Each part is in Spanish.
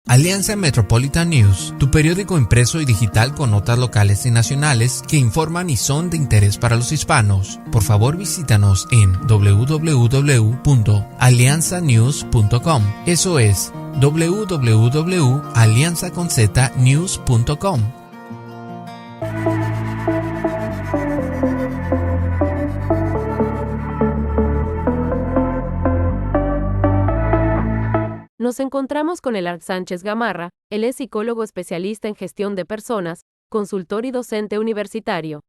Alianza Metropolitan News, tu periódico impreso y digital con notas locales y nacionales que informan y son de interés para los hispanos. Por favor, visítanos en www.alianzanews.com. Eso es www.alianzaconznews.com. Nos encontramos con Elarc Sánchez Gamarra. Él es psicólogo especialista en gestión de personas, consultor y docente universitario.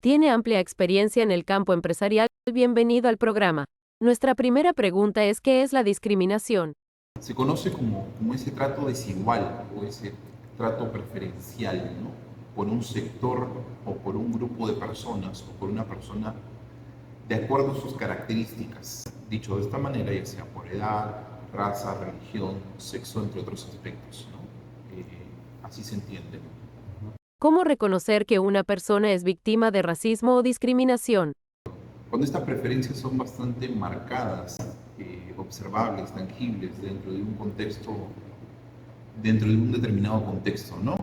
Tiene amplia experiencia en el campo empresarial. Bienvenido al programa. Nuestra primera pregunta es: ¿qué es la discriminación? Se conoce como ese trato desigual o ese trato preferencial, ¿no? Por un sector o por un grupo de personas o por una persona de acuerdo a sus características. Dicho de esta manera, ya sea por edad, raza, religión, sexo, entre otros aspectos, ¿no? Así se entiende. ¿Cómo reconocer que una persona es víctima de racismo o discriminación? Cuando estas preferencias son bastante marcadas, observables, tangibles dentro de un contexto, dentro de un determinado contexto, ¿no?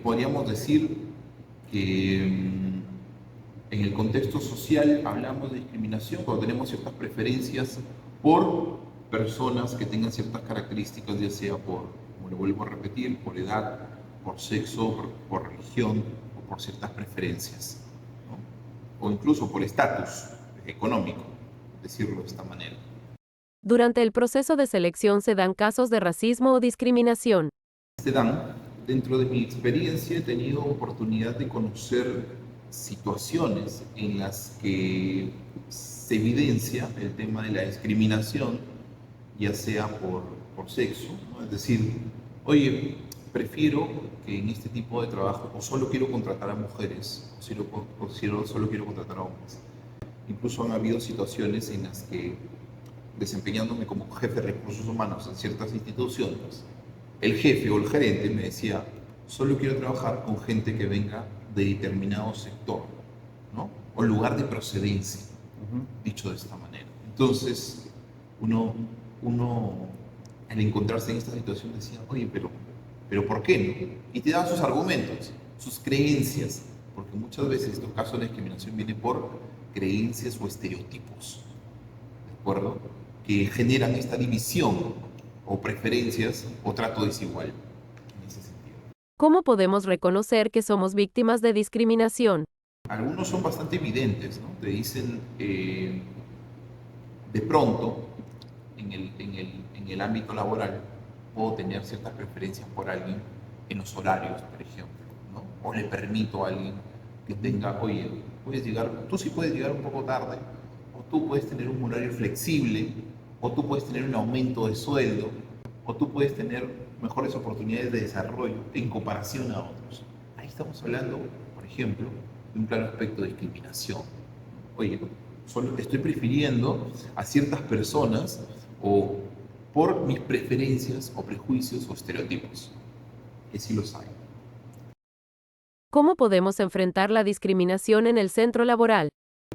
Podríamos decir que en el contexto social hablamos de discriminación cuando tenemos ciertas preferencias por personas que tengan ciertas características, ya sea por, como le vuelvo a repetir, por edad, por sexo, por religión o por ciertas preferencias, ¿no? O incluso por estatus económico, decirlo de esta manera. Durante el proceso de selección se dan casos de racismo o discriminación. Se dan, dentro de mi experiencia he tenido oportunidad de conocer situaciones en las que se evidencia el tema de la discriminación, ya sea por sexo, ¿no? Es decir, oye, prefiero que en este tipo de trabajo o solo quiero contratar a mujeres o solo quiero contratar a hombres. Incluso han habido situaciones en las que, desempeñándome como jefe de recursos humanos en ciertas instituciones, el jefe o el gerente me decía: solo quiero trabajar con gente que venga de determinado sector, ¿no? O lugar de procedencia, dicho de esta manera. Entonces, uno al encontrarse en esta situación decía: oye, pero ¿por qué no? Y te daban sus argumentos, sus creencias, porque muchas veces estos casos de discriminación vienen por creencias o estereotipos, ¿de acuerdo? Que generan esta división o preferencias o trato desigual en ese sentido. ¿Cómo podemos reconocer que somos víctimas de discriminación? Algunos son bastante evidentes, ¿no? Te dicen, de pronto, en el ámbito laboral, puedo tener ciertas preferencias por alguien en los horarios, por ejemplo, ¿no? O le permito a alguien que tenga, oye, tú sí puedes llegar un poco tarde, o tú puedes tener un horario flexible, o tú puedes tener un aumento de sueldo, o tú puedes tener mejores oportunidades de desarrollo en comparación a otros. Ahí estamos hablando, por ejemplo, de un claro aspecto de discriminación. Oye, solo estoy prefiriendo a ciertas personas o por mis preferencias o prejuicios o estereotipos, que sí los hay. ¿Cómo podemos enfrentar la discriminación en el centro laboral?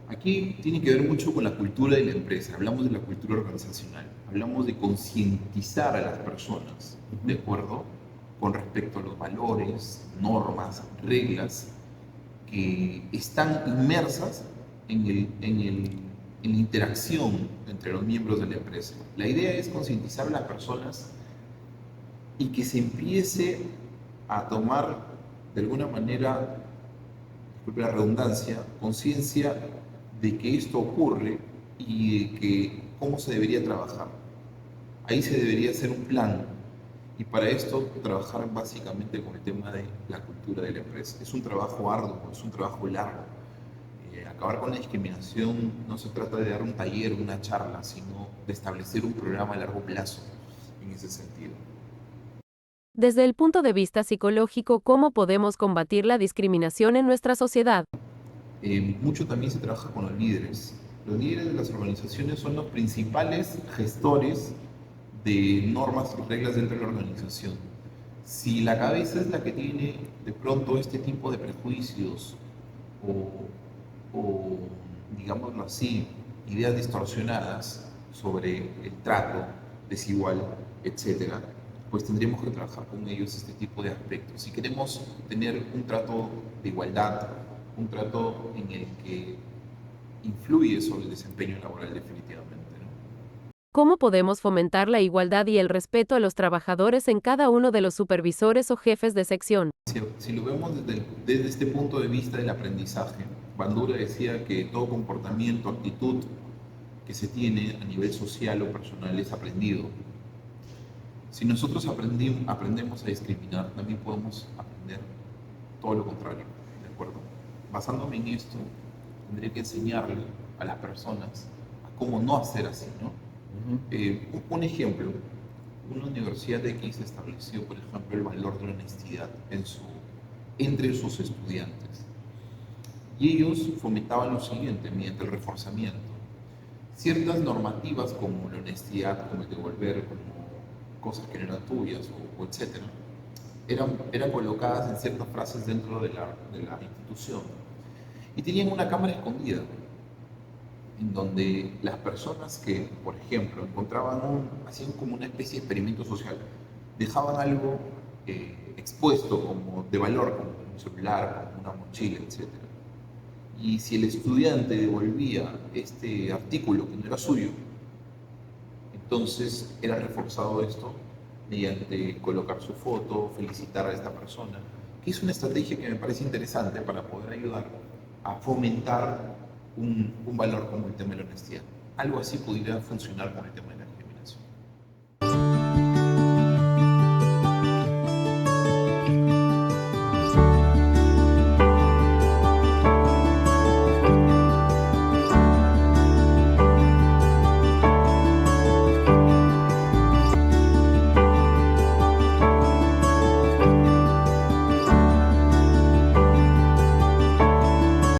Aquí tiene que ver mucho con la cultura de la empresa. Hablamos de la cultura organizacional. Hablamos de concientizar a las personas, ¿de acuerdo? Con respecto a los valores, normas, reglas que están inmersas en la interacción entre los miembros de la empresa. La idea es concientizar a las personas y que se empiece a tomar de alguna manera, disculpe la redundancia, conciencia de que esto ocurre y de que cómo se debería trabajar. Ahí se debería hacer un plan y para esto trabajar básicamente con el tema de la cultura de la empresa. Es un trabajo arduo, es un trabajo largo. Acabar con la discriminación no se trata de dar un taller, una charla, sino de establecer un programa a largo plazo en ese sentido. Desde el punto de vista psicológico, ¿cómo podemos combatir la discriminación en nuestra sociedad? Mucho también se trabaja con los líderes. Los líderes de las organizaciones son los principales gestores de normas y reglas dentro de la organización. Si la cabeza es la que tiene de pronto este tipo de prejuicios o digámoslo así, ideas distorsionadas sobre el trato desigual, etcétera, pues tendríamos que trabajar con ellos este tipo de aspectos. Si queremos tener un trato de igualdad, un trato en el que influye sobre el desempeño laboral definitivamente, ¿no? ¿Cómo podemos fomentar la igualdad y el respeto a los trabajadores en cada uno de los supervisores o jefes de sección? Si lo vemos desde este punto de vista del aprendizaje, Bandura decía que todo comportamiento, actitud que se tiene a nivel social o personal es aprendido. Si nosotros aprendemos a discriminar, también podemos aprender todo lo contrario, ¿de acuerdo? Basándome en esto, tendría que enseñarle a las personas a cómo no hacer así, ¿no? Un ejemplo, una universidad X estableció, por ejemplo, el valor de la honestidad entre sus estudiantes. Y ellos fomentaban lo siguiente, mediante el reforzamiento. Ciertas normativas como la honestidad, como el devolver, como cosas que no eran tuyas, o etcétera, eran colocadas en ciertas frases dentro de la institución. Y tenían una cámara escondida, en donde las personas que, por ejemplo, hacían como una especie de experimento social, dejaban algo expuesto como de valor, como un celular, como una mochila, etcétera. Y si el estudiante devolvía este artículo que no era suyo, entonces era reforzado esto mediante colocar su foto, felicitar a esta persona, que es una estrategia que me parece interesante para poder ayudar a fomentar un valor como el tema de la honestidad. Algo así pudiera funcionar con el tema de